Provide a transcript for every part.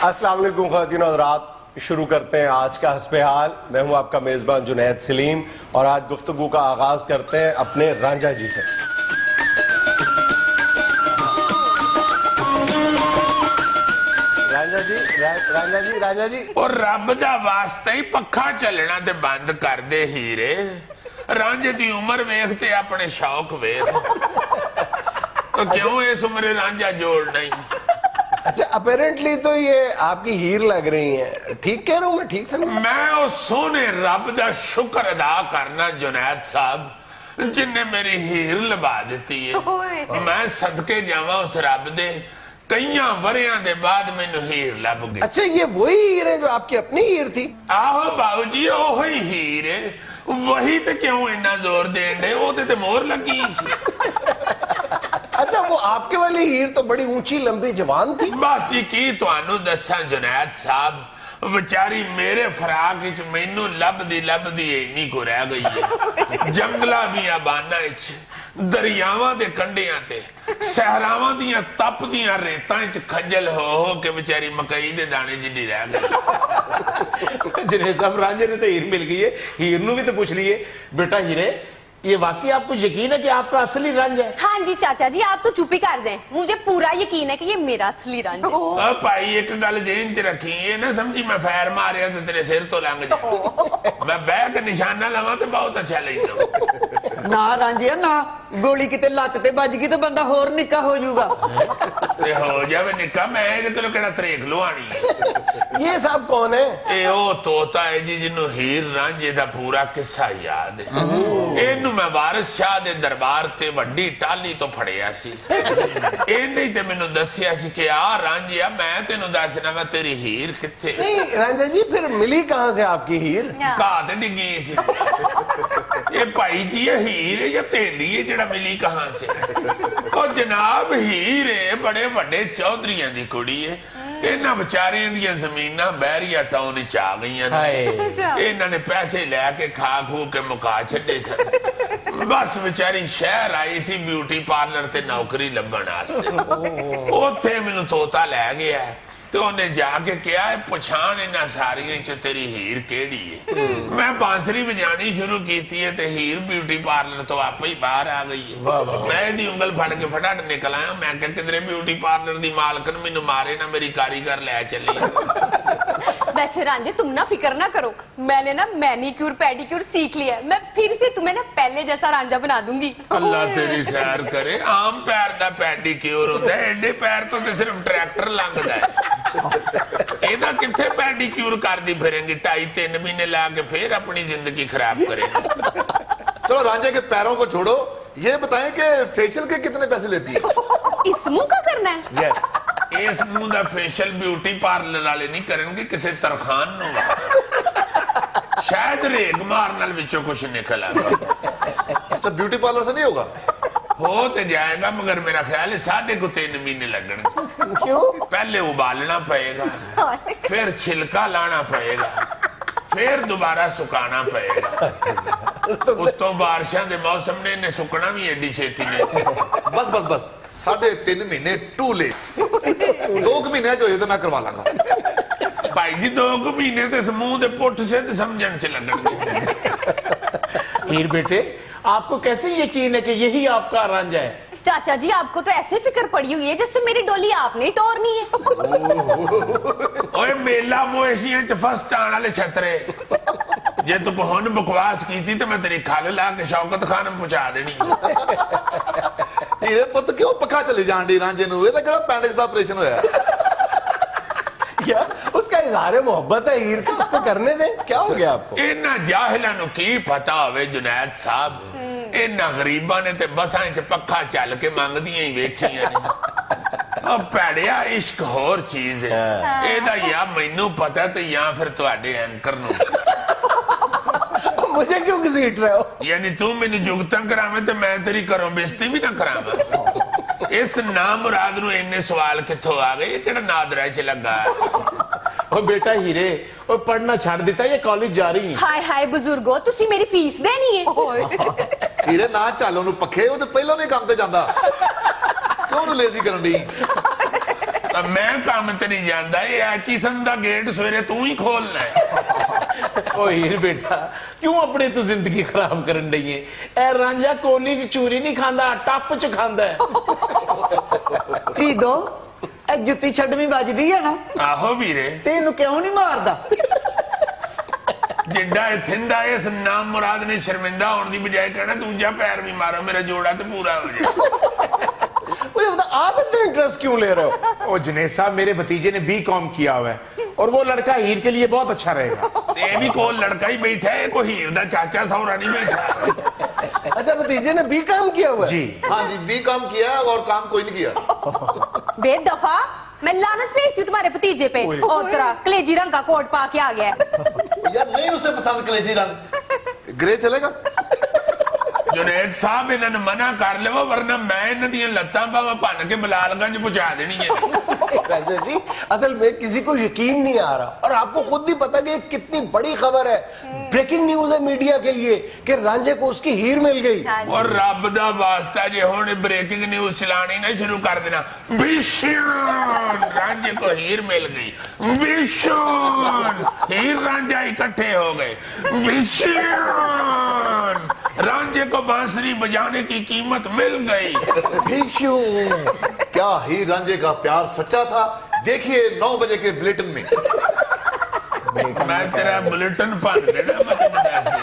अस्सलाम वालेकुम ख़वातीन और हज़रात, शुरू करते हैं आज का हस्बे हाल। मैं हूं आपका मेज़बान जुनैद सलीम और आज गुफ्तगू का आगाज़ करते हैं अपने रांझा जी से। रांझा जी और रब दा वास्ता ही पखा चलना ते बंद कर दे हीरे। रांझे दी उम्र वेख ते अपने शौक वेख। तो क्यों इस उम्र रांझा जोड़ना ही? अच्छा, अपेरेंटली तो ये आपकी हीर लग रही है, ठीक कह रहा हूँ मैं? ठीक समझ? मैं उस सोने रब दा शुक्र अदा करना जुनैद साहब जिन्ने मेरी हीर लबा दी है। मैं सदके जावा उस रब दे, कई वरियां दे बाद मैनू हीर लब गई। अच्छा, ये वही हीर है जो आपकी अपनी हीर थी? आहो बाबू जी, ओही हीर है। वही तो क्यों इन्ना जोर देन दे, वो ते मोहर लगी सी। अच्छा, वो आपके वाली हीर तो बड़ी ऊंची लंबी जवान थी। बस जी की तुहानू दसा जुनैद साहब, बेचारी मेरे फराक विच मैनू लभदी इन्नी को रह गई है। जंगलां दियां बानां विच, दरियावां दे कंढियां ते, सहरावां दियां तपदियां रेतां विच खज्जल हो के बेचारी मकई दे दाने जिन्नी रह गई। जुनैद साहब, रांझे ने तो हीर मिल गई है, हीर नू भी तो पूछ लिए। बेटा हीरे, ये वाकई आपको यकीन है कि आपका असली रांझा है? हाँ जी चाचा जी, आप तो चुप ही कर दें। मुझे पूरा यकीन है कि ये मेरा असली रांझा है। भाई एक गल ज़हन च रखी, ये ना समझी मैं फैर मारिया तो तेरे सिर तो लंघ जाए। मैं बह के निशाना लवा तो बहुत अच्छा लगेगा। ना रांझिया ना, गोली किते लत्त ते बज गई तो बंदा होर निक्का हो जाऊगा। ते हो जावे निक्का, मैं इहदे कोलों किहड़ा तरेक लुआनी है। ये साहब कौन है? ए ओ तोता है जी जिन्नू हीर रांझे दा पूरा किस्सा याद है। इहनू मैं वारिस शाह दे दरबार ते वड्डी टाली तो फड़िया सी। इहने ते मैनू दस्सिया सी कि आ रांझिया, मैं तेनू दसना वा तेरी हीर कित्थे। नहीं रांझा जी, फिर मिली कहां से आपकी हीर? घाह ते डिगी सी। ये भाई जी ये हीर है या तेली है जेड़ा मिली कहां से? ओ जनाब, हीर है बड़े वड्डे चौधरियां दी कुड़ी है। इन्हां बेचारियां दियां ज़मीनां बहरिया टाउन विच आ गईयां ने। इन्हां ने पैसे लैके खा खू के मुका छड्डे सन। बस बेचारी शहर आई सी ब्यूटी पार्लर ते नौकरी लभण वास्ते। उत्थे मैनू तोता लै गया तो उन्हें जाके कहा है पछाण इन्हां सारियां च तेरी हीर केड़ी है। मैं बांसुरी बजानी शुरू की है ते हीर ब्यूटी पार्लर तो आपे ही बाहर आ गई है। मैं दी उंगल फड़ के फटाट निकल आया। मैं क्या किधरे ब्यूटी पार्लर दी मालकन मैनू मारे ना मेरी कारीगर लै चली। वैसे रांझे तुम ना फिक्र ना करो, मैंने ना मैनीक्योर पेडिक्योर सीख लिया है। मैं फिर से तुम्हें ना पहले जैसा रांझा बना दूंगी। अल्लाह तेरी खैर करे। आम पैर दा पेडिक्योर होता है, एडे पैर तो सिर्फ ट्रैक्टर लंघदा है। ਇਹਦਾ ਕਿੱਥੇ ਪੈਡੀक्योर करदी फिरेंगी? 2.5-3 महीने ला के फिर अपनी जिंदगी खराब करेंगे। चलो रांझे के पैरों को छोड़ो, ये बताएं कि फेशियल के कितने पैसे लेती है? इस मुंह का करना है? यस। इस मुंह दा फेशियल ब्यूटी पार्लर वाले नहीं करेंगे, किसी तरखान नु शायद रेग मार नाल विचों कुछ निकल आएगा। अच्छा, ब्यूटी पार्लर से नहीं होगा? हो तो जाएगा, मगर मेरा ख्याल है 3.5 महीने लगने। क्यों? पहले उबालना पड़ेगा, फिर छिलका लाना पड़ेगा, फिर दोबारा सुकाना पड़ेगा। उत्तों बारिशां दे मौसम ने इन्हें सुकना भी एडी छेती ने। बस बस बस, 3.5 महीने टू लेट। 2 महीने जो तो मैं करवा लांगा। भाई जी 2 महीने तो समूह दे पुठ से समझण च लगणगे। हीर बेटे, आपको कैसे यकीन है कि यही आपका रांझा है? चाचा जी, आपको तो ऐसे फिक्र पड़ी हुई है जैसे मेरी डोली आपने टोरनी है। ओए मेला मोएशियां च फस्ट आने वाले छतरे, जे तू हुन बकवास कीती तो मैं तेरी खल ला के शौकत खान में पहुंचा देनी। ये पुत क्यों पक्का चली जान दी रांझे नू? ये तो केड़ा पैंडिक्स दा ऑपरेशन होया? क्या उसका इजहार मोहब्बत है हीर का, उसको करने दें। क्या हो गया आपको? इन्हां जाहिलां नू की पता होवे जुनैद साहब, इन्हां गरीबां ने ते बसां च पक्खा चल के मंगदियां ही वेखियां ने। अब पैड़िया इश्क होर चीज है। एदा या मैनू पता ते या फिर तुहाडे एंकर नू। मुझे क्यों घसीट रहे हो? यानी तू मैनू जुगतां करावे ते मैं तेरी घरों बेइज्जती भी ना करावां। इस नामुराद नू इन्ने सवाल कित्थों आ गए? किहड़ा नादरा च लगा है? ओ बेटा हीरे, ओ पढ़ना छाड़ दिता, ये कॉलेज जा रही है। हाय हाय बुजुर्गो, तुसी मेरी फीस देनी है। हीरे ना चल ओनू पखे, वो तो पहलों नहीं काम ते जांदा। क्यों ओनू लेजी करन दी? ਮੈਂ ਕੰਮ ਤੇ ਨਹੀਂ ਜਾਂਦਾ, ਇਹ ਐਚੀਸਨ ਦਾ ਗੇਟ ਸਵੇਰੇ ਤੂੰ ਹੀ ਖੋਲਣਾ ਹੈ। ओ हीर बेटा क्यों अपनी तू जिंदगी खराब करन रही है? ए रांझा कोली च चूरी नहीं खांदा, टप च खांदा है। ਧੀ ਦੋ ਇਹ ਜੁੱਤੀ ਛੱਡਵੀਂ ਵੱਜਦੀ ਹੈ ਨਾ, ਆਹੋ ਵੀਰੇ, ਤੇ ਇਹਨੂੰ ਕਿਉਂ ਨਹੀਂ ਮਾਰਦਾ? ਜਿੱਡਾ ਇਹ ਥਿੰਦਾ ਇਸ ਨਾਮ ਮੁਰਾਦ ਨੇ ਸ਼ਰਮਿੰਦਾ ਹੋਣ ਦੀ ਬਜਾਏ ਕਹਿਣਾ ਦੂਜਾ ਪੈਰ ਵੀ ਮਾਰੋ, ਮੇਰਾ ਜੋੜਾ ਤੇ ਪੂਰਾ ਹੋ ਜਾਏ। मुझे बता, आप इतना इंटरेस्ट क्यों ले रहे हो? ओ जुनेद साहब, मेरे भतीजे ने B.Com किया हुआ है और वो लड़का हीर के लिए बहुत अच्छा रहेगा। ਤੇ ਇਹ ਵੀ ਕੋਲ ਲੜਕਾ ਹੀ ਬੈਠਾ ਹੈ, ਕੋਈ ਹੀਰ ਦਾ ਚਾਚਾ ਸਹੁਰਾ ਨਹੀਂ ਬੈਠਾ। अच्छा, भतीजे ने भी काम किया हुआ है? जी हाँ जी, बी काम किया है और काम कोई नहीं किया। बेदफा, मैं लानत भेजती हूँ तुम्हारे भतीजे पे। और तेरा कलेजी रंग का कोट पा के आ गया है। यार नहीं उसे पसंद कलेजी रंग, ग्रे चलेगा? जुनेद साहब इन्होंने मना कर लो, वरना मैं इन्हां दी लत्तां बावां भन के बलालगंज पहुंचा देनी है। राजा जी, असल में किसी को यकीन नहीं आ रहा, और आपको खुद भी पता कि ये कितनी बड़ी खबर है, ब्रेकिंग न्यूज है मीडिया के लिए कि रांझे को उसकी हीर मिल गई। और रब दा वास्ता जे हुण ब्रेकिंग न्यूज चलानी ना शुरू कर देना, बिशान रांझे को हीर मिल गई, बिशान हीर रांझा इकट्ठे हो गए, बिशान रांझे को बांसुरी बजाने की कीमत मिल गई। भीषु, क्या ही रांझे का प्यार सच्चा था? देखिए 9 बजे के बुलेटिन में। मैं तेरा बुलेटिन पढ़ देना मत बता से।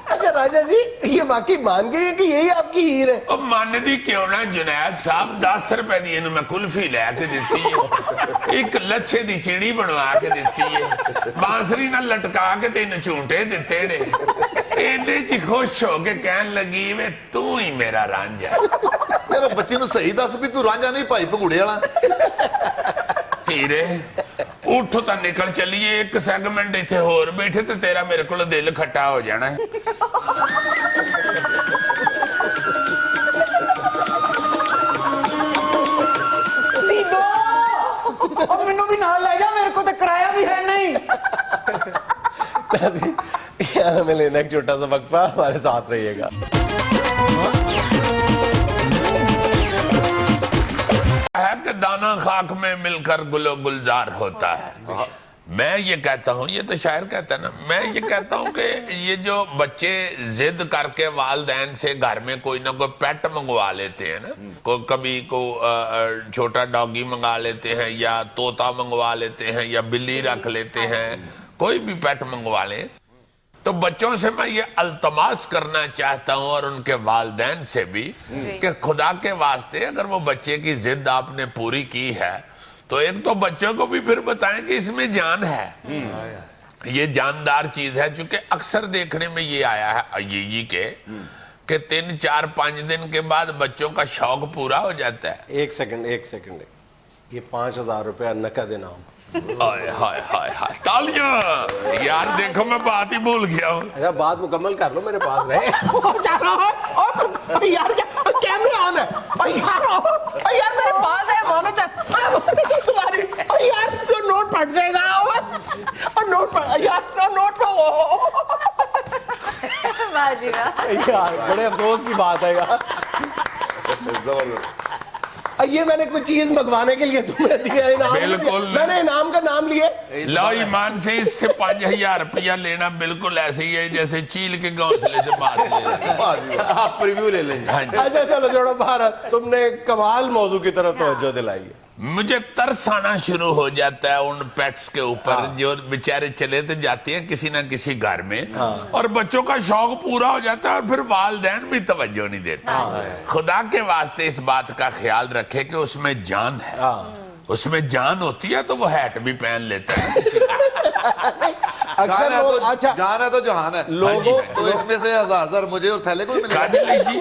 अच्छा राजा जी, ये वाकई मान गए कि यही आपकी हीर है? ਉਹ ਮੰਨਦੀ ਕਿਉਂ ਨਾ ਜੁਨੈਦ ਸਾਹਿਬ, 10 ਰੁਪਏ ਦੀ ਇਹਨੂੰ ਮੈਂ ਕੁਲਫੀ ਲੈ ਕੇ ਦਿੱਤੀ ਹੈ, ਇੱਕ ਲੱਛੇ ਦੀ ਚਿੜੀ ਬਣਵਾ ਕੇ ਦਿੱਤੀ ਹੈ, ਬਾਂਸਰੀ ਨਾਲ ਲਟਕਾ ਕੇ ਤੈਨੂੰ ਝੂਟੇ ਦਿੱਤੇ ਨੇ। ਇਹਨੇ ਚ ਖੁਸ਼ ਹੋ ਕੇ ਕਹਿਣ ਲੱਗੀ ਵੇ ਤੂੰ ਹੀ ਮੇਰਾ ਰਾਂਝਾ। यार बच्चे ਨੂੰ ਸਹੀ ਦੱਸ ਵੀ ਤੂੰ ਰਾਂਝਾ ਨਹੀਂ ਭਾਈ ਭਗੂੜੇ ਵਾਲਾ। ਹੀਰੇ ਉੱਠ ਤਾਂ ਨਿਕਲ ਚੱਲੀਏ, ਇੱਕ ਸੈਗਮੈਂਟ ਇੱਥੇ ਹੋਰ ਬੈਠੇ ਤੇ ਤੇਰਾ ਮੇਰੇ ਕੋਲ ਦਿਲ ਖੱਟਾ ਹੋ ਜਾਣਾ ਹੈ। ਧੀ ਦੋ ਉਹ ਮੈਨੂੰ ਵੀ ਨਾਲ ਲੈ ਜਾ, ਮੇਰੇ ਕੋਲ ਤਾਂ ਕਿਰਾਇਆ ਵੀ ਹੈ नहीं। यार हमें लेना एक छोटा सा वक्फा, हमारे साथ रहिएगा। है कि दाना खाक में मिलकर गुलो गुलजार होता है। मैं ये कहता हूँ, ये तो शायर कहता है ना, मैं ये कहता हूँ कि ये जो बच्चे जिद करके वालदैन से घर में कोई ना कोई पेट मंगवा लेते हैं ना, कभी को छोटा डॉगी मंगा लेते हैं, या तोता मंगवा लेते हैं, या बिल्ली रख लेते हैं, कोई भी पेट मंगवा लें, तो बच्चों से मैं ये अल्तमास करना चाहता हूं और उनके वालदैन से भी कि खुदा के वास्ते अगर वो बच्चे की जिद आपने पूरी की है तो एक तो बच्चों को भी फिर बताएं कि इसमें जान है, ये जानदार चीज है। चूंकि अक्सर देखने में ये आया है अय्यी के कि 3, 4, 5 दिन के बाद बच्चों का शौक पूरा हो जाता है। एक सेकंड, ये 5,000 रुपया नकद इनाम। हाय हाय हाय हाय, तालियां यार, देखो मैं बात ही भूल गया हूँ। अच्छा, बात मुकम्मल कर लो, मेरे पास रहे। यार कैमरा ऑन है, यार मेरे पास है मानो तुम्हारी, यार तो नोट फट जाएगा, और नोट यार नोट यार बड़े अफसोस की बात है यार, जबरदस्त। ये मैंने कुछ चीज मंगवाने के लिए तुम्हें दिया इनाम, बिल्कुल। मैंने इनाम का नाम लिए। लो ईमान से इससे 5,000 रुपया लेना बिल्कुल ऐसे ही है जैसे चील के घोंसले से बात ले लेना। आप प्रीव्यू ले लेंगे। हाँ जी। अच्छा चलो छोड़ो भारत, तुमने कमाल मौजू की तरफ तवज्जो दिलाई है। मुझे तरस आना शुरू हो जाता है उन पेट्स के ऊपर जो बेचारे चले तो जाते हैं किसी ना किसी घर में, और बच्चों का शौक पूरा हो जाता है और फिर वालदैन भी तवज्जो नहीं देते। खुदा के वास्ते इस बात का ख्याल रखे कि उसमें जान है, उसमें जान होती है तो वो हैट भी पहन लेता है। अक्सर जान है लोग, तो अच्छा जान है तो जहान है। लोगों तो इसमें से 1,000 मुझे और थैले को मिलेगा। कादिल जी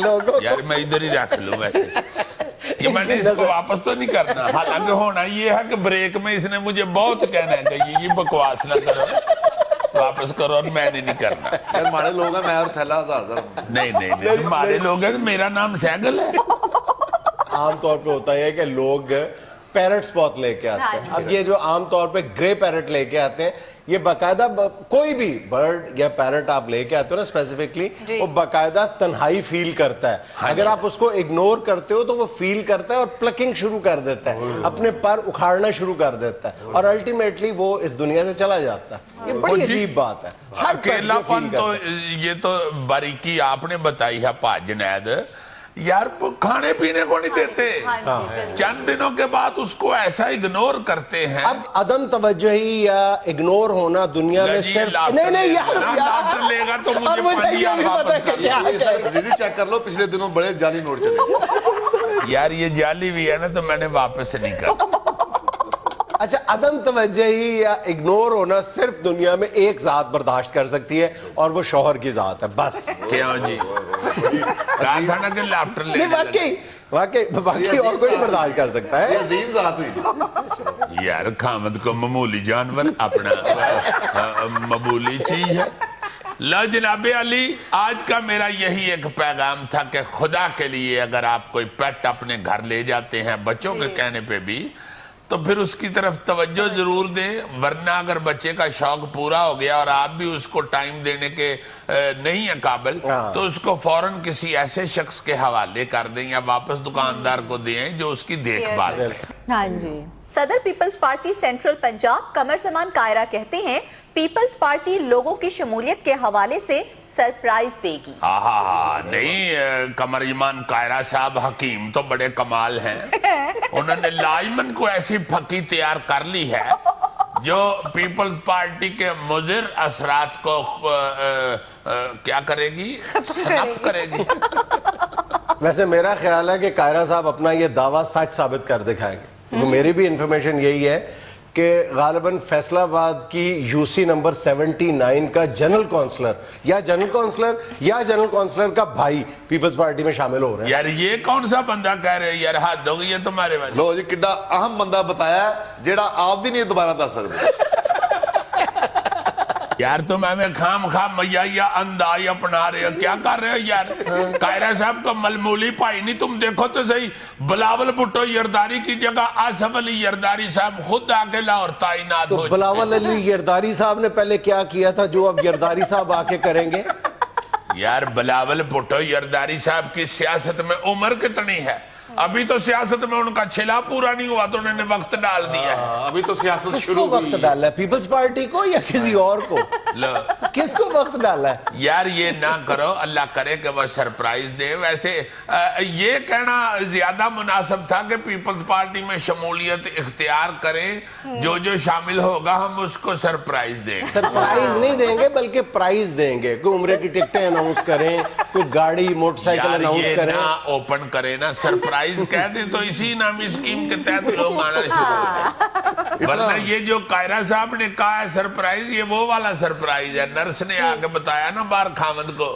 लोगों यार मैं इधर ही रख लूं, वैसे ये मैंने इसको वापस तो नहीं करना। हालांकि होना ये है कि ब्रेक में इसने मुझे बहुत कहना है कि ये बकवास ना करो, वापस करो, और मैंने नहीं करना। यार हमारे लोग हैं, मैं और थैला 1,000। नहीं हमारे लोग हैं, मेरा नाम सैगल है। आमतौर पे होता है कि लोग पैरट स्पॉट लेके आते हैं। हाँ अब ये जो आमतौर पे ग्रे पैरट लेके आते हैं, ये बाकायदा कोई भी बर्ड या पैरट आप लेके आते हो ना स्पेसिफिकली, जी। वो बाकायदा तन्हाई फील करता है। अगर आप उसको इग्नोर करते हो तो वो फील करता है और प्लकिंग शुरू कर देता है, अपने पर उखाड़ना शुरू कर देता है और अल्टीमेटली वो इस दुनिया से चला जाता है। ये बड़ी जी। अजीब बात है। हर pet ये अकेलापन feel तो करता है। ये तो बारीकी आपने बताई है पा जुनैद यार, वो खाने पीने को नहीं देते, हाँ जी, बिल्कुल। चंद दिनों के बाद उसको ऐसा इग्नोर करते हैं। अब अदम तवज्जोही या इग्नोर होना दुनिया में जी, सिर्फ लाफ्टर नहीं लेगा यार, ना, यार। लाफ्टर लेगा तो मुझे अब मुझे पंजी ये नहीं वापस पता कर कि क्या कहें। अजीजी चेक कर लो, पिछले दिनों बड़े जाली नोट चले। यार ये जाली भी है ना, तो मैंने वापस नहीं कर। अच्छा, अदम तवज्जोही या इग्नोर होना सिर्फ दुनिया में एक जात बर्दाश्त कर सकती है और वो शौहर की जात है, बस। क्यों जी? कहा था ना कि लाफ्टर नहीं, लेने वाकई वाकई बाकी और कोई बर्दाश्त कर सकता ये है। अजीम जात हुई। लगे। यार खामद को मामूली जानवर अपना मामूली चीज है। लो जनाबे अली, आज का मेरा यही एक पैगाम था कि खुदा के लिए अगर आप कोई पेट अपने घर ले जाते हैं बच्चों के कहने पे भी, तो फिर उसकी तरफ तवज्जो जरूर दें, वरना अगर बच्चे का शौक पूरा हो गया और आप भी उसको टाइम देने के नहीं है काबिल, तो उसको फौरन किसी ऐसे शख्स के हवाले कर दें या वापस दुकानदार को दें जो उसकी देखभाल करे। हाँ जी। सदर पीपल्स पार्टी सेंट्रल पंजाब कमर समान कायरा कहते हैं पीपल्स पार्टी लोगों की शमूलियत के हवाले से सरप्राइज देगी। नहीं, कमर ईमान कायरा साहब हकीम तो बड़े कमाल हैं। उन्होंने लाइमन को ऐसी फकी तैयार कर ली है जो पीपल्स पार्टी के मुजिर असरात को क्या करेगी, स्नप करेगी। वैसे मेरा ख्याल है कि कायरा साहब अपना ये दावा सच साबित कर दिखाएंगे, क्योंकि मेरी भी इंफॉर्मेशन यही है कि गालिबन फैसलाबाद की यूसी नंबर 79 का जनरल काउंसलर या जनरल काउंसलर का भाई पीपल्स पार्टी में शामिल हो रहे हैं। यार ये कौन सा बंदा कह रहे हैं यार, हद हो गई है तुम्हारे वाले। लो जी, किड्डा अहम बंदा बताया जेड़ा आप भी नहीं दोबारा दस सकते। यार तुम हमें खाम मैया या अंदाज अपना रहे हो, क्या कर रहे हो यार? कायरा साहब का मलमूली भाई नहीं, तुम देखो तो सही, बिलावल भुट्टो यरदारी की जगह आसफ अली यरदारी साहब खुद आके लाहौर तैनात तो हो बिलावल अली यरदारी साहब ने पहले क्या किया था जो अब यरदारी साहब आके करेंगे? यार बिलावल भुट्टो यरदारी साहब की सियासत में उम्र कितनी है? अभी तो सियासत में उनका छिला पूरा नहीं हुआ तो उन्होंने वक्त डाल दिया है। अभी तो सियासत किसको शुरू वक्त हुई। डाला है, पीपल्स पार्टी को या किसी और को? लो किसको वक्त डाला है? यार ये ना करो, अल्लाह करे कि वह सरप्राइज दे। वैसे ये कहना ज्यादा मुनासिब था कि पीपल्स पार्टी में शमूलियत इख्तियार करें, जो जो शामिल होगा हम उसको सरप्राइज दें। सरप्राइज नहीं देंगे बल्कि प्राइज देंगे। कोई उम्र की टिकटें अनाउंस करें, कोई गाड़ी मोटरसाइकिल यार अनाउंस ये करें। ना ओपन करे ना, सरप्राइज कह दे तो इसी नामी स्कीम के तहत लोग आना शुरू हो जाए। वरना ये जो कायरा साहब ने कहा है सरप्राइज, ये वो वाला सरप्राइज है। नर्स ने आके बताया ना बार खामद को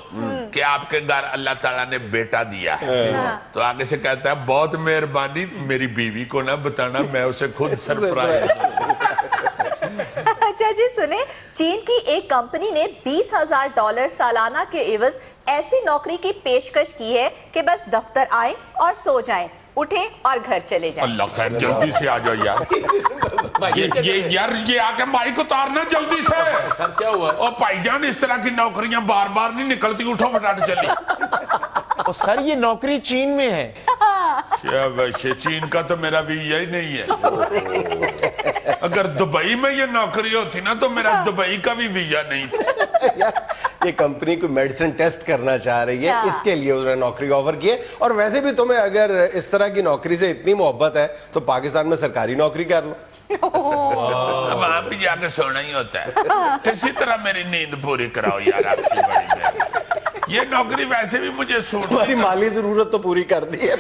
कि आपके घर अल्लाह ताला ने बेटा दिया है, तो आगे से कहता है बहुत मेहरबानी, मेरी बीवी को ना बताना, मैं उसे खुद सरप्राइज। अच्छा जी सुने, चीन की एक कंपनी ने $20,000 सालाना के एवज ऐसी नौकरी की पेशकश की है कि बस दफ्तर आए और सो जाएं, उठें और घर चले जाएं। अल्लाह खैर जल्दी से आ जाओ यार। ये आके माइक उतारना जल्दी से। सर क्या हुआ? और भाईजान इस तरह की नौकरियां बार बार नहीं निकलती, उठो फटाफट चली। और सर ये नौकरी चीन में है। क्या वैसे चीन का तो मेरा भी यही नहीं है। अगर दुबई में ये नौकरी होती ना तो मेरा दुबई का भी वीजा नहीं था। ये कंपनी कोई मेडिसिन टेस्ट करना चाह रही है, इसके लिए उन्होंने नौकरी ऑफर की है। और वैसे भी तुम्हें अगर इस तरह की नौकरी से इतनी मोहब्बत है तो पाकिस्तान में सरकारी नौकरी कर लो। वहां भी जाके सोना ही होता है। किसी तरह मेरी नींद पूरी कराओ यार, आपकी बड़ी मेहरबानी। ये नौकरी वैसे भी मुझे सूट तुम्हारी माली जरूरत तो पूरी कर दी है,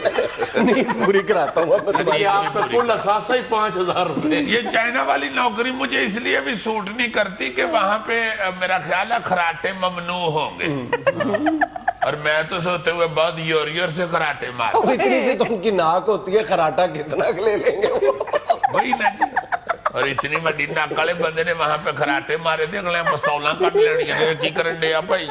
नींद पूरी कराता हूँ मैं तुम्हारी। ये आपका कुल असासा ही 5,000 रुपए। ये चाइना वाली नौकरी मुझे इसलिए भी सूट नहीं करती कि वहां पे मेरा ख्याल है खराटे ममनू होंगे, और मैं तो सोते हुए बहुत योर से खराटे मार। अब इतनी सी तो उनकी नाक होती है, खराटा कितना ले लेंगे वो? वही ना जी। और इतनी बड़ी नाक वाले बंदे ने वहां पे खराटे मारे थे, अगले पिस्तौला कट लेनी की करन डे भाई।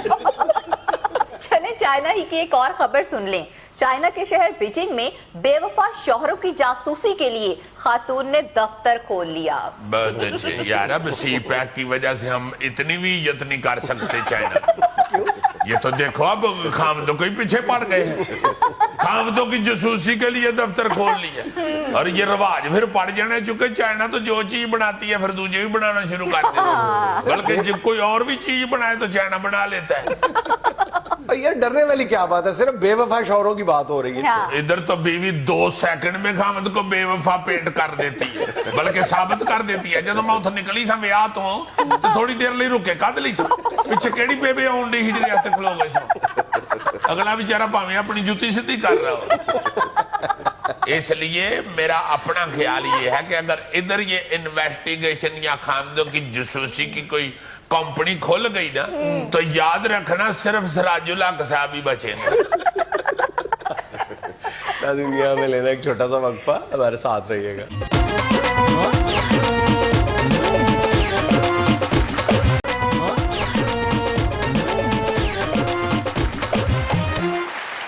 चले चाइना ही की एक और खबर सुन लें। चाइना के शहर बीजिंग में बेवफा शौहरों की जासूसी के लिए खातून ने दफ्तर खोल लिया। बहुत अच्छे यार, अब सी पैक की वजह से हम इतनी भी इज्जत नहीं कर सकते चाइना। ये तो देखो अब खामदों को ही पीछे पड़ गए हैं, खामदों की जासूसी के लिए दफ्तर खोल लिया। और ये रवाज फिर पड़ जाने चुके, चाइना तो जो चीज बनाती है फिर दूसरे भी बनाना शुरू कर देते, बल्कि जब कोई और भी चीज बनाए तो चाइना बना लेता है। ये डरने वाली क्या बात है, सिर्फ बेवफा शौहरों की बात हो रही है। हाँ। इधर तो बीवी 2 सेकंड में खामद को बेवफा पेंट कर देती है, बल्कि साबित कर देती है। जब मैं उठ निकली सा विआह तो थोड़ी देर लिए रुके कद ली सा पिछे केड़ी बेबे आउन दी हिजरे हत्थे खलो गए सा, अगला बेचारा भावें अपनी जुती सीधी कर रहा हो। इसलिए मेरा अपना ख्याल ये है कि अगर इधर ये इन्वेस्टिगेशन या खामदों की जासूसी की कोई कंपनी खुल गई ना, तो याद रखना सिर्फ सिराजुल हक साहब ही बचेंगे। दुनिया में लेना एक छोटा सा वक्फा, हमारे साथ रहिएगा।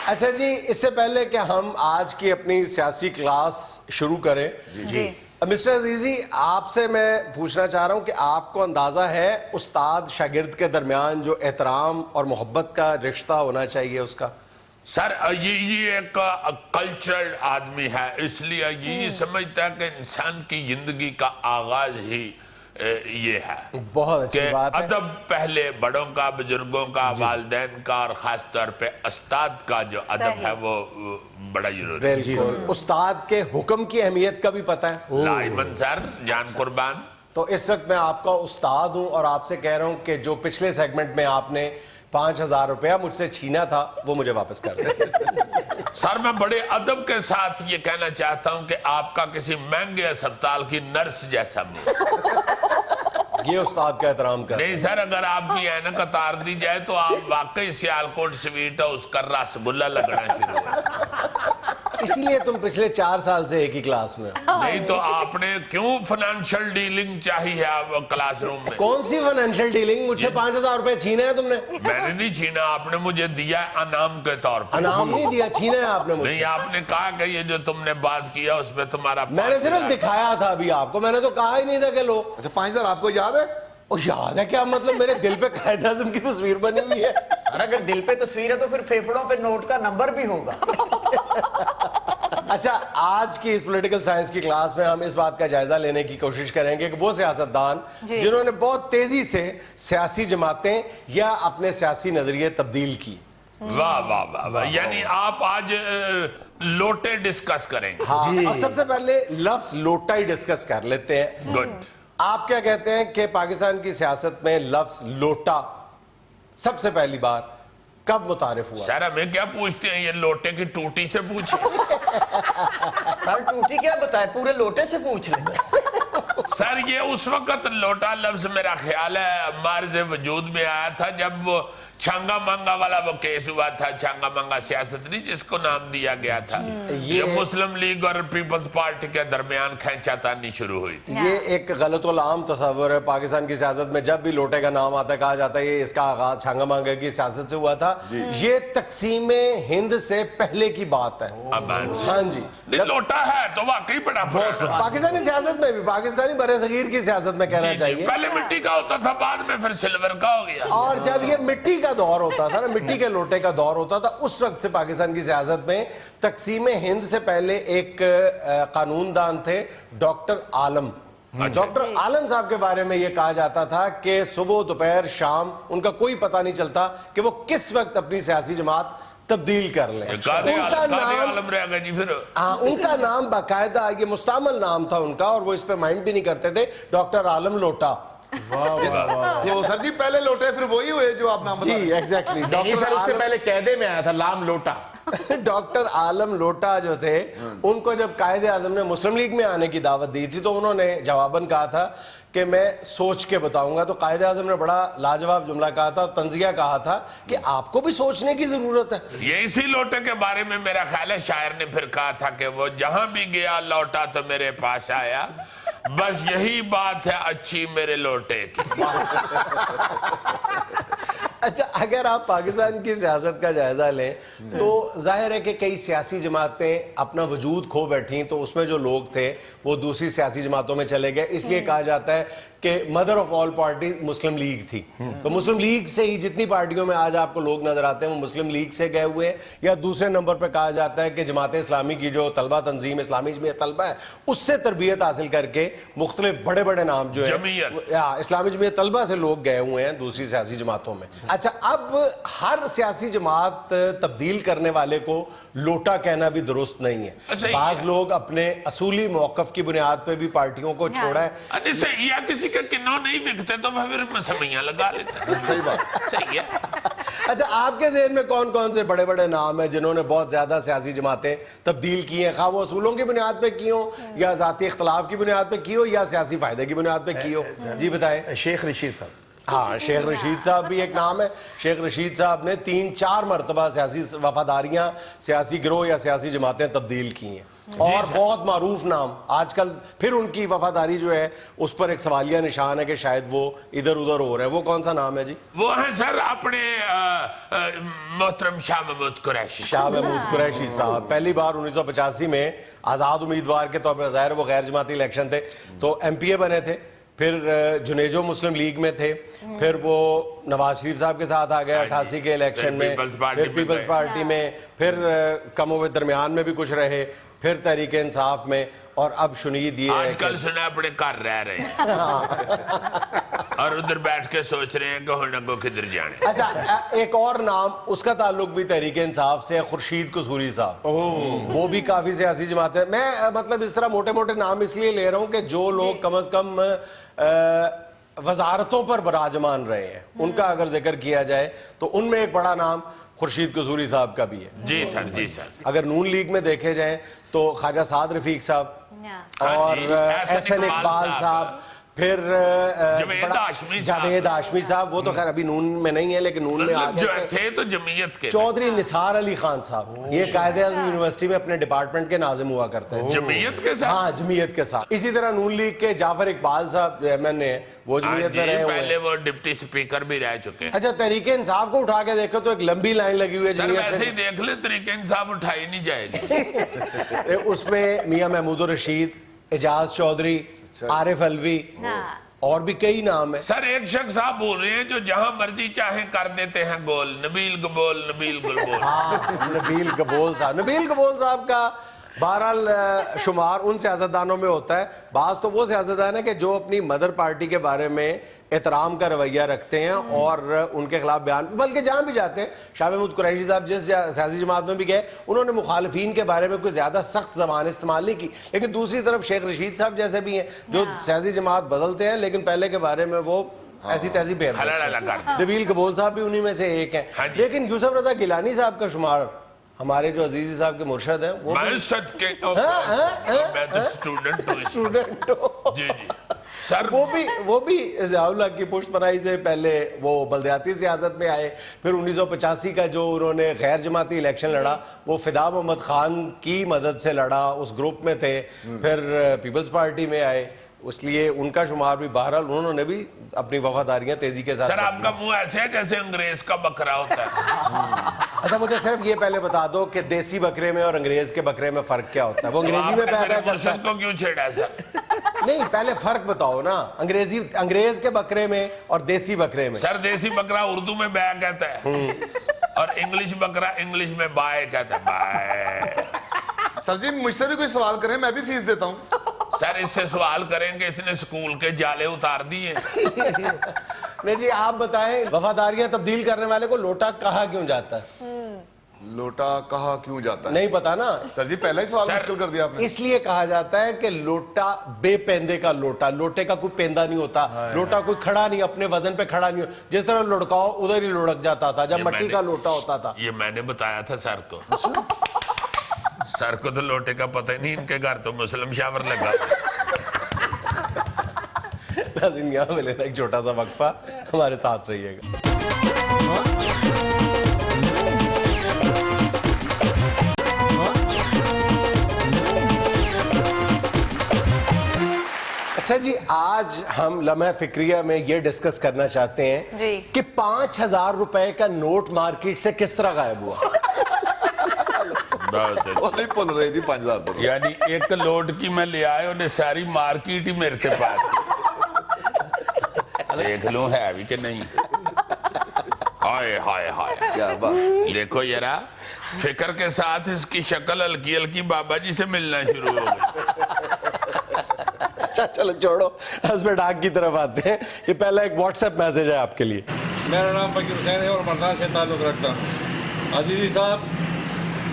अच्छा जी, इससे पहले कि हम आज की अपनी सियासी क्लास शुरू करें, जी मिस्टर अजीजी, आपसे मैं पूछना चाह रहा हूं कि आपको अंदाजा है उस्ताद शागिर्द के दरमियान जो एहतराम और मोहब्बत का रिश्ता होना चाहिए उसका? सर ये एक कल्चरल आदमी है, इसलिए ये समझता है कि इंसान की जिंदगी का आगाज ही ये है बहुत अच्छी कि बात है। अदब पहले बड़ों का, बुजुर्गों का, वालिदैन का और खास तौर पे उस्ताद का जो अदब है वो बड़ा जरूरी है। बिल्कुल, उस्ताद के हुक्म की अहमियत का भी पता है। लाइमन सर, जान कुर्बान। तो इस वक्त मैं आपका उस्ताद हूं और आपसे कह रहा हूं कि जो पिछले सेगमेंट में आपने 5,000 रुपया मुझसे छीना था वो मुझे वापस कर दे। सर मैं बड़े अदब के साथ ये कहना चाहता हूं कि आपका किसी महंगे अस्पताल की नर्स जैसा मुंह। ये उस्ताद का एहतराम कर। नहीं सर, अगर आपकी ऐनक उतार दी जाए तो आप वाकई सियालकोट स्वीट हाउस का रसगुल्ला लगना शुरू हो। इसीलिए तुम पिछले 4 साल से एक ही क्लास में हो। नहीं तो आपने क्यों फाइनेंशियल डीलिंग चाहिए आप क्लासरूम में? कौन सी फाइनेंशियल डीलिंग? मुझसे 5,000 रुपए छीने हैं तुमने? मैंने नहीं छीना, आपने मुझे दिया अनाम के तौर पर। अनाम नहीं दिया, छीना है आपने मुझे। नहीं, आपने कहा कि ये जो तुमने बात किया उसमें तुम्हारा मैंने सिर्फ दिखाया था अभी आपको, मैंने तो कहा ही नहीं था कि लो। अच्छा 5,000 आपको याद है? और याद है क्या? मतलब मेरे दिल पे कायद आज़म की तस्वीर बनी हुई है। और अगर दिल पे तस्वीर है तो फिर फेफड़ों पे नोट का नंबर भी होगा। अच्छा, आज की इस पॉलिटिकल साइंस की क्लास में हम इस बात का जायजा लेने की कोशिश करेंगे कि वो सियासतदान जिन्होंने बहुत तेजी से सियासी जमातें या अपने सियासी नजरिए तब्दील की। वाह वाह वाह वाह, यानी आप आज लोटे डिस्कस करेंगे। हाँ, और सबसे पहले लफ्ज लोटा ही डिस्कस कर लेते हैं। गुड। आप क्या कहते हैं कि पाकिस्तान की सियासत में लफ्ज लोटा सबसे पहली बार कब मुतारिफ हुआ? सर हमें क्या पूछते हैं, ये लोटे की टूटी से पूछे। सर टूटी क्या बताए, पूरे लोटे से पूछ ले। सर ये उस वक्त लोटा लफ्ज मेरा ख्याल है मार्ज वजूद में आया था जब वो छांगा मांगा वाला वो केस हुआ था। छांगा मांगा सियासत नहीं जिसको नाम दिया गया था, ये मुस्लिम लीग और पीपल्स पार्टी के दरमियान खींचातानी शुरू हुई थी। ये एक गलत-उल-आम तस्वर है पाकिस्तान की सियासत में। जब भी लोटे का नाम आता है कहा जाता है ये इसका आगाज छांगा मांगा की सियासत से हुआ था। ये तकसीम हिंद से पहले की बात है। हाँ जी, लोटा है तो वाकई बड़ा पाकिस्तानी सियासत में भी, पाकिस्तानी बरे-सगीर की सियासत में कहना चाहिए। पहले मिट्टी का होता था, बाद में फिर सिल्वर का हो गया। और जब ये मिट्टी का दौर होता था ना, मिट्टी के लोटे का दौर होता था, उस वक्त से पाकिस्तान की सियासत में तकसीम हिंद से पहले एक कानूनदान थे डॉक्टर आलम। डॉक्टर आलम साहब के बारे में यह कहा जाता था कि सुबह दोपहर शाम उनका कोई पता नहीं चलता कि वो किस वक्त अपनी सियासी जमात तब्दील कर लें। उनका नाम रह गया जी फिर। उनका नाम बाकायदा ये मुस्तमल नाम था उनका, और वो इस पे माइंड भी नहीं करते थे, डॉक्टर आलम लोटा। तो सर जी पहले लोटे फिर वही हुए जो आप नाम जी एग्जैक्टली। डॉक्टर उससे पहले कैदे में आया था लाम लोटा। डॉक्टर आलम लोटा जो थे उनको जब कायदे आजम ने मुस्लिम लीग में आने की दावत दी थी तो उन्होंने जवाबन कहा था कि मैं सोच के बताऊंगा। तो कायदे आजम ने बड़ा लाजवाब जुमला कहा था, तंजिया कहा था कि आपको भी सोचने की जरूरत है। ये इसी लोटे के बारे में मेरा ख्याल है शायर ने फिर कहा था कि वो जहां भी गया लौटा तो मेरे पास आया, बस यही बात है अच्छी मेरे लोटे की। اچھا اگر آپ پاکستان کی سیاست کا جائزہ لیں تو ظاہر ہے کہ کئی سیاسی جماعتیں اپنا وجود کھو بیٹھیں, تو اس میں جو لوگ تھے وہ دوسری سیاسی جماعتوں میں چلے گئے. اس لیے کہا جاتا ہے کہ mother of all party Muslim league تھی. تو مسلم لیگ سے ہی جتنی پارٹیوں میں آج آپ کو لوگ نظر آتے ہیں وہ مسلم لیگ سے گئے ہوئے ہیں. یا دوسرے نمبر پہ کہا جاتا ہے کہ جماعت اسلامی کی جو طلبہ تنظیم اسلامی جمعیت طلبہ ہے اس سے تربیت حاصل کر کے مختلف بڑے بڑے نام جو ہے اسلامی جمعیت طلبہ سے لوگ گئے ہوئے ہیں دوسری سیاسی جماعتوں میں. اچھا اب ہر سیاسی جماعت تبدیل کرنے والے کو لوٹا کہنا بھی درست نہیں ہے. بعض لوگ اپنے اصولی موقف کی بنیاد پہ بھی پارٹیوں کو چھوڑا ہے. صحیح ہے, کسی کے کنوں نہیں بکتے تو پھر مسمیاں لگا لیتے ہیں. صحیح بات. صحیح ہے. اچھا آپ کے ذہن میں کون کون سے بڑے بڑے نام ہیں جنہوں نے بہت زیادہ سیاسی جماعتیں تبدیل کی ہیں, خواہ وہ اصولوں کی بنیاد پہ کی ہوں یا ذاتی اختلاف کی بنیاد پہ کی ہو یا سیاسی فائدے کی بنیاد پہ کی ہو؟ جی بتائیں. شیخ رشید صاحب. ہاں شیخ رشید صاحب بھی ایک نام ہے. شیخ رشید صاحب نے 3-4 مرتبہ سیاسی وفاداریاں, سیاسی گروہ یا سیاسی جماعتیں تبدیل کی ہیں, اور بہت معروف نام. آج کل پھر ان کی وفاداری جو ہے اس پر ایک سوالیہ نشان ہے کہ شاید وہ ادھر ادھر ہو رہا ہے. وہ کون سا نام ہے جی؟ وہ ہیں سر اپنے محترم شاہ محمود قریشی. شاہ محمود قریشی صاحب پہلی بار 1985 میں آزاد امیدوار کے طور پر, ظاہر وہ غیر جماعتی الیکشن تھے, تو ایم پی اے بنے تھے. پھر جنیجو مسلم لیگ میں تھے, پھر وہ نواز شریف صاحب کے ساتھ آ گئے 88 کے الیکشن میں, پھر پیپلز پارٹی میں, پھر کم و درمیان میں بھی کچھ رہے, پھر تحریک انصاف میں, اور اب شنید یہ ہے آج کل سنا اپنے گھر رہ رہے ہیں اور ادھر بیٹھ کے سوچ رہے ہیں کہ ہونا کو کدھر جانے. اچھا ایک اور نام اس کا تعلق بھی تحریک انصاف سے, خورشید قصوری صاحب. وہ بھی کافی سیاسی جماعت ہے. میں مطلب اس طرح موٹے موٹے نام اس لیے لے رہا ہوں کہ جو لوگ کم از کم وزارتوں پر براجمان رہے ہیں ان کا اگر ذکر کیا جائے تو ان میں ایک بڑا نام خورشید قصوری صاحب کا بھی ہے. جی سر, جی سر. اگر نون لیگ میں دیکھے جائیں تو خواجہ سعد رفیق صاحب اور احسن اقبال صاحب, پھر جاوید ہاشمی صاحب, وہ تو خیر ابھی نون میں نہیں ہے لیکن نون میں آ گئے تھے تو جمعیت کے. چودھری نثار علی خان صاحب, یہ قائد اعظم یونیورسٹی میں اپنے ڈپارٹمنٹ کے ناظم ہوا کرتے ہیں جمعیت کے ساتھ. ہاں جمعیت کے ساتھ. اسی طرح نون لیگ کے جعفر اقبال صاحب ایم این اے, وہ جمعیت میں رہے ہوئے ہیں, پہلے وہ ڈپٹی سپیکر بھی رہ چکے ہیں. اچھا تحریک انصاف کو اٹھا کے دیکھو تو ایک لمبی لائن لگی ہوئی ہے سر جمعیت ویسے سے. ہی دیکھ لیں تحریک انصاف اٹھائی نہیں جائے گی. اس میں میاں محمود الرشید, اعجاز چودھری, عارف علوی, اور بھی کئی نام ہیں. سر ایک شخص آپ بول رہے ہیں جو جہاں مرضی چاہیں کر دیتے ہیں گول, نبیل گبول. نبیل گبول صاحب کا بہرحال شمار ان سیاستدانوں میں ہوتا ہے. بعض تو وہ سیاستدان ہیں کہ جو اپنی مدر پارٹی کے بارے میں احترام کا رویہ رکھتے ہیں اور ان کے خلاف بیان, بلکہ جہاں بھی جاتے ہیں. شاہ محمود قریشی صاحب جس سیاسی جماعت میں بھی گئے انہوں نے مخالفین کے بارے میں کوئی زیادہ سخت زبان استعمال نہیں کی. لیکن دوسری طرف شیخ رشید صاحب جیسے بھی ہیں جو سیاسی جماعت بدلتے ہیں لیکن پہلے کے بارے میں وہ ایسی تیسی پھیر دیتے ہیں. نبیل گبول صاحب بھی انہی میں سے ایک ہیں. لیکن یوسف رضا گیلانی صاحب کا شمار, ہمارے جو عزیزی صاحب کے مرشد ہیں, وہ وہ بھی ضیاء الحق کی پشت پناہی سے پہلے وہ بلدیاتی سیاست میں آئے. پھر 1985 کا جو انہوں نے غیر جماعتی الیکشن لڑا وہ فدا محمد خان کی مدد سے لڑا, اس گروپ میں تھے. پھر پیپلز پارٹی میں آئے, اس لیے ان کا شمار بھی بہرحال انہوں نے بھی اپنی وفاداریاں تیزی کے ساتھ. سر آپ کا منہ ایسے ہے جیسے انگریز کا بکرا ہوتا ہے. اچھا مجھے صرف یہ پہلے بتا دو کہ دیسی بکرے میں اور انگریز کے بکرے میں فرق کیا ہوتا ہے؟ وہ انگریزی میں پیدا کرتا ہے. کو کیوں چھیڑا ہے سر؟ نہیں پہلے فرق بتاؤ نا, انگریز کے بکرے میں اور دیسی بکرے میں. سر دیسی بکرا اردو میں بے کہتا ہے اور انگلش بکرا انگلش میں بائے کہتا ہے. بائے. سر جی مجھ سے بھی کوئی سوال کریں, میں بھی فیس دیتا ہوں. سر اس سے سوال کریں کہ اس نے سکول کے جالے اتار دیے. نہیں جی آپ بتائیں, وفاداریاں تبدیل کرنے والے کو لوٹا کہا کیوں جاتا ہے؟ لوٹا کہا کیوں جاتا ہے؟ نہیں پتا نا سر جی, پہلا ہی سوال مشکل کر دیا آپ نے. اس لیے کہا جاتا ہے کہ لوٹا بے پیندے کا لوٹا, لوٹے کا کوئی پیندہ نہیں ہوتا, لوٹا کوئی کھڑا نہیں, اپنے وزن پہ کھڑا نہیں ہو, جس طرح لڑکاؤ ادھر ہی لڑک جاتا تھا جب مٹی کا لوٹا ہوتا تھا. یہ میں نے بتایا تھا سر کو. سر کو تو لوٹے کا پتہ نہیں, ان کے گھر تو مسلم شاور لگا. ناظرین یہاں میں لینا ایک چھوٹا سا وقفہ, ہمارے ساتھ رہیے گا. अच्छा जी, आज हम लम्हा फिक्रिया में ये डिस्कस करना चाहते हैं जी। कि 5,000 रुपए का नोट मार्केट से किस तरह गायब हुआ। बहुत ਉਹ ਨਹੀਂ ਭੁੱਲ ਰਹੀ ਜੀ 5000 ਤੋਂ यानी एक लोट की मैं ले आए उन्हें सारी मार्केट ही मेरे के पास देख लूं है भी कि नहीं। हाय हाय हाय, ਕੀ ਬਾਤ। देखो यारा फिक्र के साथ इसकी शक्ल हल्की हल्की बाबा जी से मिलना शुरू हो गई। अच्छा चलो छोड़ो, हस्बैंड आग की तरफ आते हैं। ये पहला एक व्हाट्सएप मैसेज है आपके लिए। मेरा नाम फकीर हुसैन है और मर्दान से ताल्लुक़ रखता हूँ। अजीज़ी साहब,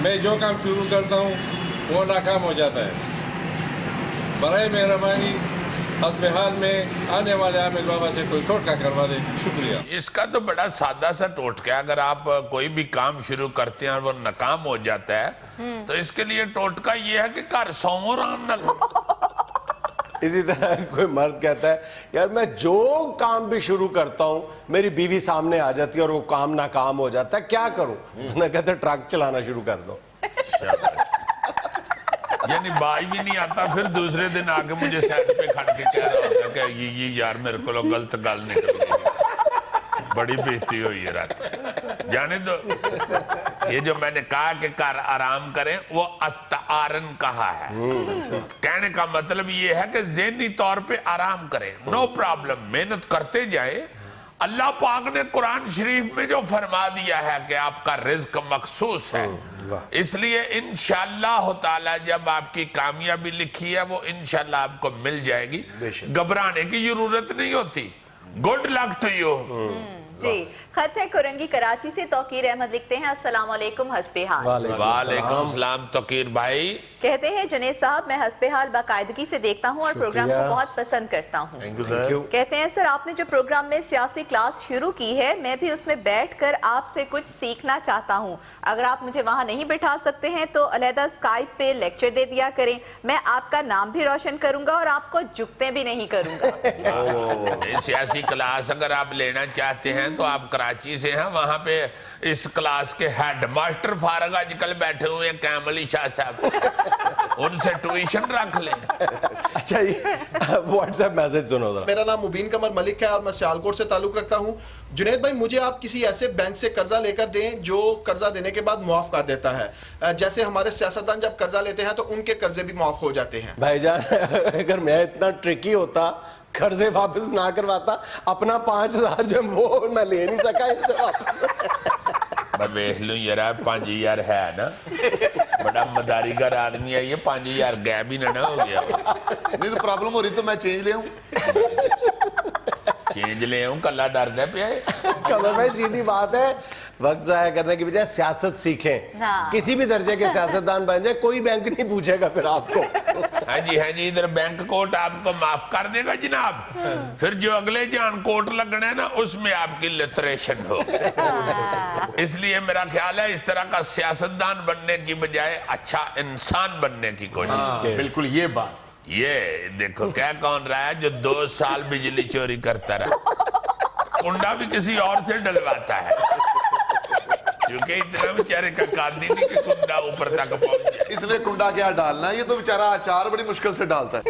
मैं जो काम शुरू करता हूँ वो नाकाम हो जाता है। बराए मेहरबानी हस्ब हाल में आने वाले आमिर बाबा से कोई टोटका करवा दे, शुक्रिया। इसका तो बड़ा सादा सा टोटका है। अगर आप कोई भी काम शुरू करते हैं और वो नाकाम हो जाता है तो इसके लिए टोटका ये है कि घर सौ आराम न लो। इसी तरह कोई मर्द कहता है, यार मैं जो काम भी शुरू करता हूं मेरी बीवी सामने आ जाती है और वो काम नाकाम हो जाता है, क्या करूं? मैं कहता ट्रक चलाना शुरू कर दो। यानी बाई भी नहीं आता, फिर दूसरे दिन आके मुझे साइड पे खड़ के कह रहा होता है कि ये यार मेरे को गलत गल निकल गई, बड़ी बेइज्जती हुई है रात। जाने दो, ये जो मैंने कहा कि घर आराम करें वो अस्तारन कहा है। कहने का मतलब ये है कि ज़हनी तौर पे आराम करें, नो प्रॉब्लम, मेहनत करते जाए। अल्लाह पाक ने कुरान शरीफ में जो फरमा दिया है कि आपका रिज्क मखसूस है, इसलिए इंशाअल्लाह ताला जब आपकी कामयाबी लिखी है वो इंशाअल्लाह आपको मिल जाएगी, घबराने की जरूरत नहीं होती। Good luck to you. जी। खत है कुरंगी कराची से तौकीर अहमद लिखते हैं, अस्सलाम वालेकुम हस्बे हाल। वालेकुम सलाम तौकीर भाई। कहते हैं, जुनेद साहब मैं हस्बे हाल बाकायदगी से देखता हूँ और प्रोग्राम को बहुत पसंद करता हूँ। कहते हैं, सर आपने जो प्रोग्राम में सियासी क्लास शुरू की है, मैं भी उसमें बैठकर आपसे कुछ सीखना चाहता हूँ। अगर आप मुझे वहाँ नहीं बिठा सकते हैं तो अलहदा स्काइप पे लेक्चर दे दिया करें, मैं आपका नाम भी रोशन करूंगा और आपको झुकते भी नहीं करूंगा। सियासी क्लास अगर आप लेना चाहते हैं तो आप कराची से हैं, वहाँ पे इस क्लास के हेड मास्टर फारग आजकल बैठे हुए हैं कैमल शाह साहब, उनसे ट्यूशन रख लें। अच्छा ये व्हाट्सएप मैसेज सुनो जरा। मेरा नाम मुबीन कमर मलिक है और मैं सियालकोट से ताल्लुक रखता हूँ। जुनेद भाई, मुझे आप किसी ऐसे बैंक से कर्जा लेकर दें जो कर्जा देने के बाद मुआफ कर देता है। जैसे हमारे सियासतदान जब कर्जा लेते हैं तो उनके कर्जे भी मुआफ हो जाते हैं। भाईजान अगर मैं इतना ट्रिकी होता, कर्जे वापस ना करवाता, अपना 5,000 जो वो मैं ले नहीं सका इनसे वापस। मैं देख लूं यार 5,000 है ना, बड़ा मदारीगर आदमी है ये, 5,000 गैप ही ना हो गया। नहीं तो प्रॉब्लम हो रही तो मैं चेंज ले आऊं। चेंज ले आऊं, कल्ला डरदा पिया है। कमर भाई सीधी बात है, वक्त जाया करने की बजाय सियासत सीखें। हाँ। किसी भी दर्जे के सियासतदान बन जाए, कोई बैंक नहीं पूछेगा फिर आपको। हाँ जी, इधर बैंक कोर्ट आपको माफ कर देगा जनाब, फिर जो अगले जान कोर्ट लगना है ना उसमें आपकी लिटरेशन हो। इसलिए मेरा ख्याल है इस तरह का सियासतदान बनने की बजाय अच्छा इंसान बनने की कोशिश। बिल्कुल ये बात। ये देखो क्या कौन रहा है जो 2 साल बिजली चोरी करता रहा, कुंडा भी किसी और से डलवाता है, क्योंकि इतना बेचारे का कादी नहीं कि कुंडा ऊपर तक पहुंच जाए। इसमें कुंडा क्या डालना है, ये तो बेचारा अचार बड़ी मुश्किल से डालता है।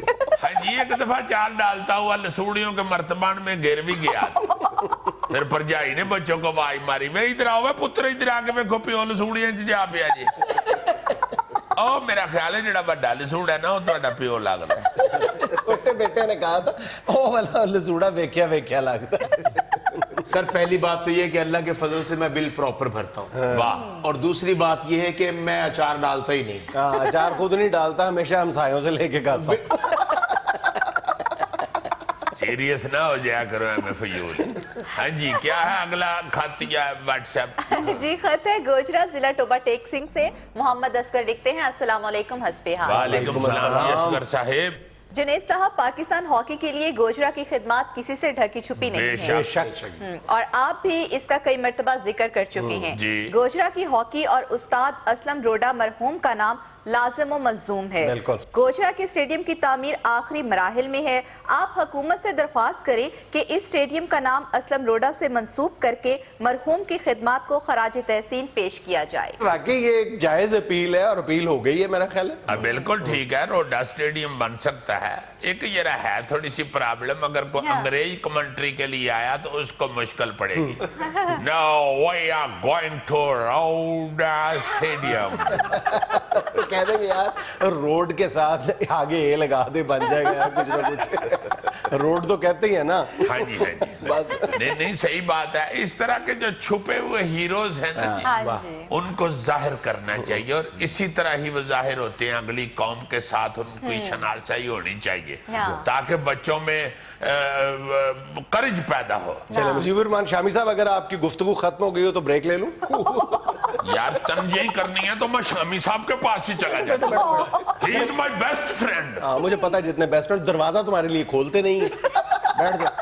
हाँ जी, एक दफा चार डालता हुआ लसूड़ियों के मर्तबान में गिर भी गया। फिर भरजाई ने बच्चों को आवाज मारी, मैं इधर आओ पुत्र, इधर आके वेखो प्यो लसूड़ियां च जा पिया जी। ओ मेरा ख्याल है जेड़ा बड़ा लसूड़ा है ना वो तुहाडा प्यो लगदा है। छोटे बेटे ने कहा था ओ वाला लसूड़ा वेख्या वेख्या लगता है। सर पहली बात तो ये कि अल्लाह के फजल से मैं बिल प्रॉपर भरता हूँ। वाह। और दूसरी बात ये है कि मैं अचार डालता ही नहीं। हाँ, अचार खुद नहीं डालता, हमेशा हमसायों से लेके खाता हूं। सीरियस ना हो जाया करो एम फयूल। हाँ जी, क्या है अगला खत या व्हाट्सएप? जी, खत है गोजरा जिला टोबा टेक सिंह से, मोहम्मद असगर लिखते हैं, अस्सलाम वालेकुम हस्बे हाल। वालेकुम सलाम असगर साहेब। जुनेद साहब, पाकिस्तान हॉकी के लिए गोजरा की खिदमत किसी से ढकी छुपी नहीं है। बेशक। और आप भी इसका कई मर्तबा जिक्र कर चुके हैं। जी। गोजरा की हॉकी और उस्ताद असलम रोडा मरहूम का नाम लाजिम व मलजूम है। बिल्कुल। गोजरा के स्टेडियम की तामीर आखिरी मराहिल में है। आप हुकूमत से दरख्वास्त करें कि इस स्टेडियम का नाम असलम रोडा से मंसूब करके मरहूम की खिदमत को खराज तहसीन पेश किया जाए। वाकई ये एक जायज अपील है और अपील हो गई है मेरा ख्याल है। बिल्कुल ठीक है, रोडा स्टेडियम बन सकता है। एक जरा है थोड़ी सी प्रॉब्लम, अगर कोई अंग्रेज कमेंट्री के लिए आया तो उसको मुश्किल पड़ेगी। No we are going to Roda stadium. कह देंगे यार रोड के साथ आगे ए लगा दे, बन जाएगा यार कुछ ना कुछ। रोड तो कहते ही है ना। हाँ जी हाँ जी बस नहीं सही बात है। इस तरह के जो छुपे हुए हीरोज हैं ना जी, हाँ जी। उनको जाहिर करना चाहिए और इसी तरह ही वो जाहिर होते हैं अगली कौम के साथ, उनकी शनासाई होनी चाहिए ताकि बच्चों में करज पैदा हो। चले मुजीबुर रहमान शामी साहब, अगर आपकी गुफ्तगू खत्म हो गई हो तो ब्रेक ले लूं? यार तंजीह करनी है तो मैं शामी साहब के पास ही चला जाता हूं। He is my best friend। हाँ मुझे पता है, जितने बेस्ट फ्रेंड दरवाजा तुम्हारे लिए खोलते नहीं है। बैठ जाओ।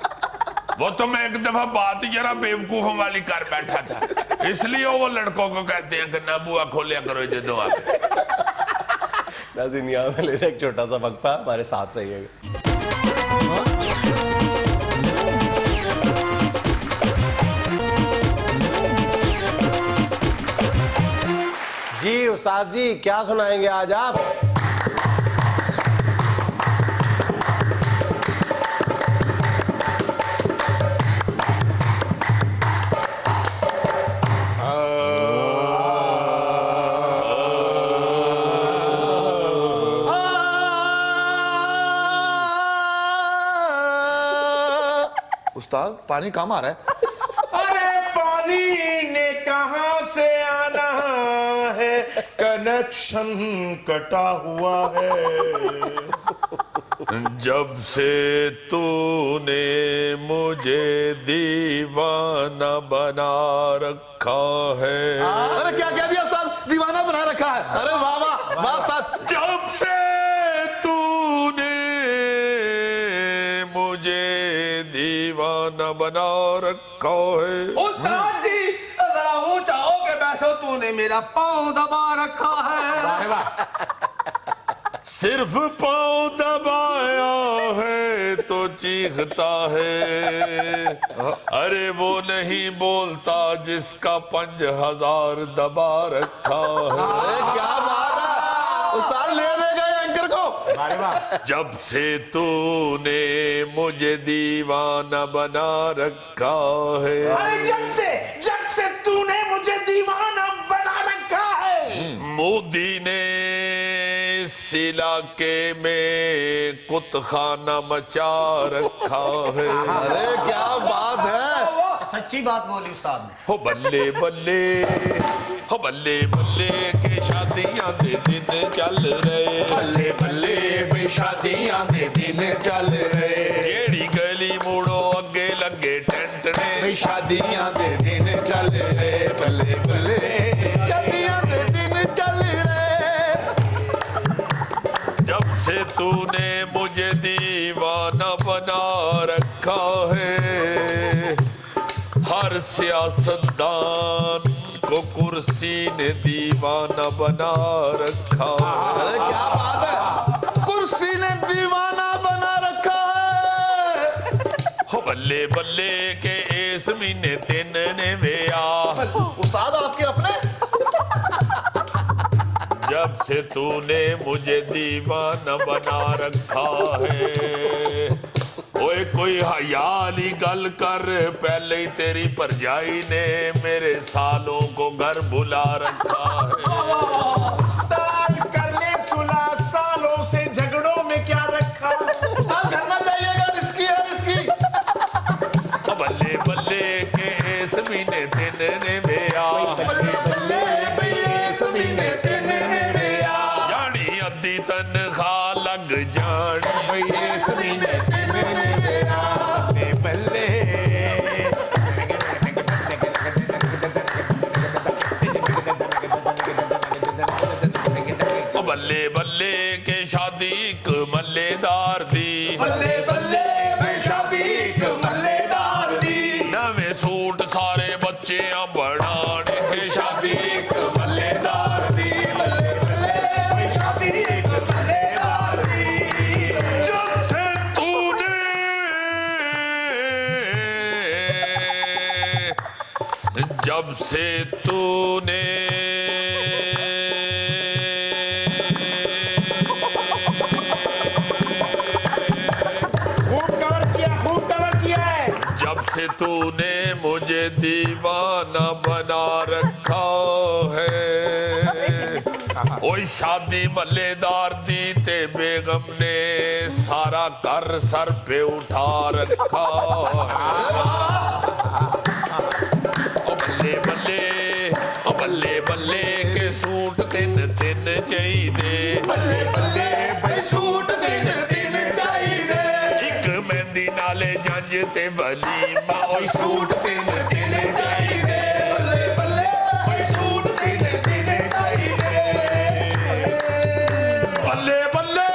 वो तो मैं एक दफा बात जरा बेवकूफों वाली कर बैठा था, इसलिए वो लड़कों को कहते हैं कि ना बुआ खोलिया करो जदों आके। नाज़रीन यहाँ में लेना एक छोटा सा वक्फा, हमारे साथ रहिएगा। जी उस्ताद जी, क्या सुनाएंगे आज आप? उस्ताद पानी कम आ रहा है। अरे पानी ने कहां से आना है, कनेक्शन कटा हुआ है। जब से तूने मुझे दीवाना बना रखा है। अरे क्या कह दिया उस्ताद, दीवाना बना रखा है? अरे वाह वाह वाह उस्ताद। जब से तूने मुझे दीवाना बना रखा है। उस्ताद जी जरा ऊंचा होके बैठो, तूने मेरा पाँव दबा रखा है। सिर्फ पाँव दबाया है तो चीखता है, अरे वो नहीं बोलता जिसका 5000 दबा रखा है। अरे क्या बात है उस्ताद, ले दे गए एंकर को। जब से तूने मुझे दीवाना बना रखा है। अरे जब से तूने मुझे दीवाना बना रखा है। मोदी ने इस इलाके में कुतखाना मचा रखा है। अरे क्या बात है, सच्ची बात बोली उस्ताद ने। हो बल्ले बल्ले, हो बल्ले बल्ले के शादियां दे दिन चल रहे। बल्ले बल्ले बे शादियां दे दिन चल रहे। जेड़ी गली मुड़ो अगे लगे टेंट ने। शादियां दे दिन चल रहे। बल्ले बल्ले शादियां दे दिन चल रहे। जब से तूने मुझे दीवाना बना रखा है, हर सियासतदान को कुर्सी ने दीवाना बना रखा है। अरे क्या बात है, कुर्सी ने दीवाना बना रखा है। हो बल्ले बल्ले के इस महीने 3 ने वेया। उस्ताद आपके अपने। जब से तूने मुझे दीवाना बना रखा है। ओए कोई हयाली गल कर, पहले ही तेरी परजाई ने मेरे सालों को घर बुला रखा है। उस्ताद कर ले सुलह, सालों से झगड़ों में क्या रखा। उस्ताद करना चाहिएगा, रिस्की है रिस्की। बल्ले बल्ले के इस महीने 3 ने वेया। बल्ले बल्ले बे सभी ने 3 ने वेया। यानी अद्धी तनख्वाह लग जान बे सभी ने 3 ने वेया। बल्ले बल्ले बल्ले के शादी एक मल्लेदार दी। बल्ले बल्ले बे शादी एक मल्लेदार दी। नवे सूट सारे बच्चे बनाने के शादी एक मल्लेदार दी। बल्ले बल्ले बे سے تو نے خوب کور کیا ہے. جب سے تو نے مجھے دیوانہ بنا رکھا ہے اوئی شادی ملے دار دی تے بیگم نے سارا کر سر پہ اٹھا رکھا ہے بلے بلے بلے بلے کے سوٹ تین تین چاہی دے ਬੱਲੇ ਬੱਲੇ ਬਈ ਸੂਟ ਤਿੰਨ ਤਿੰਨ ਚਾਹੀਦੇ ایک مہندی نالے جنج تے ولیمہ اوئی ਸੂਟ ਤਿੰਨ ਤਿੰਨ ਚਾਹੀਦੇ ਬੱਲੇ ਬੱਲੇ ਬਈ ਸੂਟ ਤਿੰਨ ਤਿੰਨ ਚਾਹੀਦੇ ਬੱਲੇ ਬੱਲੇ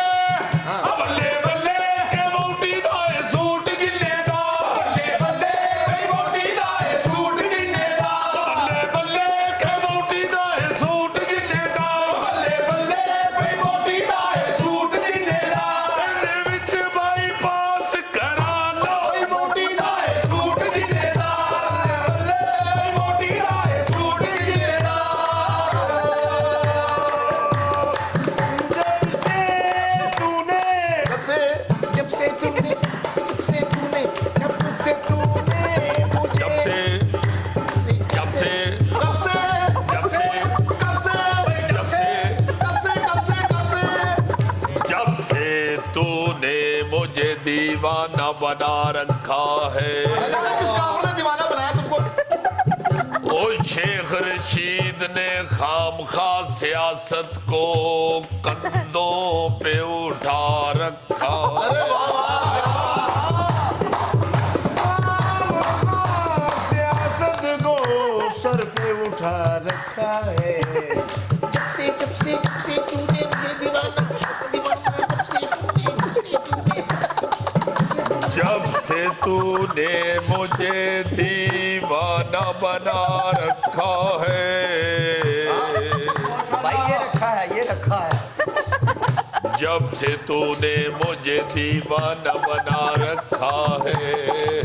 ਬੱਲੇ ਬੱਲੇ ਕੇ ਵੋਟੀ ਦਾ ਏ ਸੂਟ ਕਿੰਨੇ ਦਾ ਬੱਲੇ ਬੱਲੇ ਬਈ ਮੋਟੀ ਦਾ ਏ ਸੂਟ ਕਿੰਨੇ ਦਾ ਬੱਲੇ ਬੱਲੇ ਕੇ ਵੋਟੀ ਦਾ ਏ ਸੂਟ ਕਿੰਨੇ ਦਾ ਬੱਲੇ ਬੱਲੇ ਬਈ ਮੋਟੀ ਦਾ ਏ ਸੂਟ ਕਿੰਨੇ ਦਾ ਇਹਦੇ ਵਿੱਚ ਬਾਈਪਾਸ ਕਰਾ ਲਓ ਬਈ ਮੋਟੀ ਦਾ ਏ ਸੂਟ ਕਿੰਨੇ ਦਾ ਬੱਲੇ ਬਈ ਮੋਟੀ ਦਾ ਏ ਸੂਟ ਕਿੰਨੇ ਦਾ जब से तूने جب سے जब से جب سے کب سے جب سے کب سے جب سے کب سے کب سے کب سے جب سے تو نے مجھے دیوانہ بنا رکھا ہے کس کافر نے دیوانہ بنایا تم کو او شیخ رشید نے خام خواہ سیاست کو کندھوں پہ اٹھا رکھا سیاست کو سر پہ اٹھا رکھا ہے جب سے تूने مجھے دیوانہ جب سے तूने جب سے تو نے مجھے دیوانہ بنا رکھا ہے بھائی یہ رکھا ہے جب سے تو نے مجھے دیوانہ بنا رکھا ہے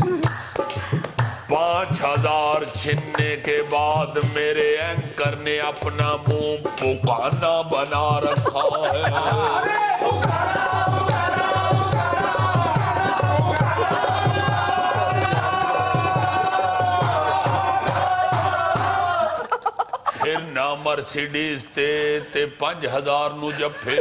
5000 چھننے کے بعد میرے اینکر نے اپنا منہ پکانا بنا رکھا ہے پھر نہ مرسیڈیز تے 5000 نو جفے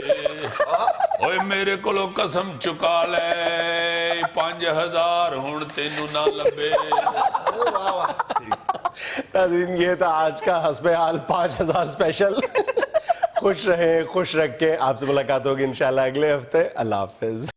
اوئے میرے کولو قسم چکا لے 5000 ہن تینوں نہ لبے ناظرین یہ تھا آج کا حسب حال 5000 اسپیشل خوش رہیں خوش رکھ کے آپ سے ملاقات ہوگی انشاءاللہ اگلے ہفتے اللہ حافظ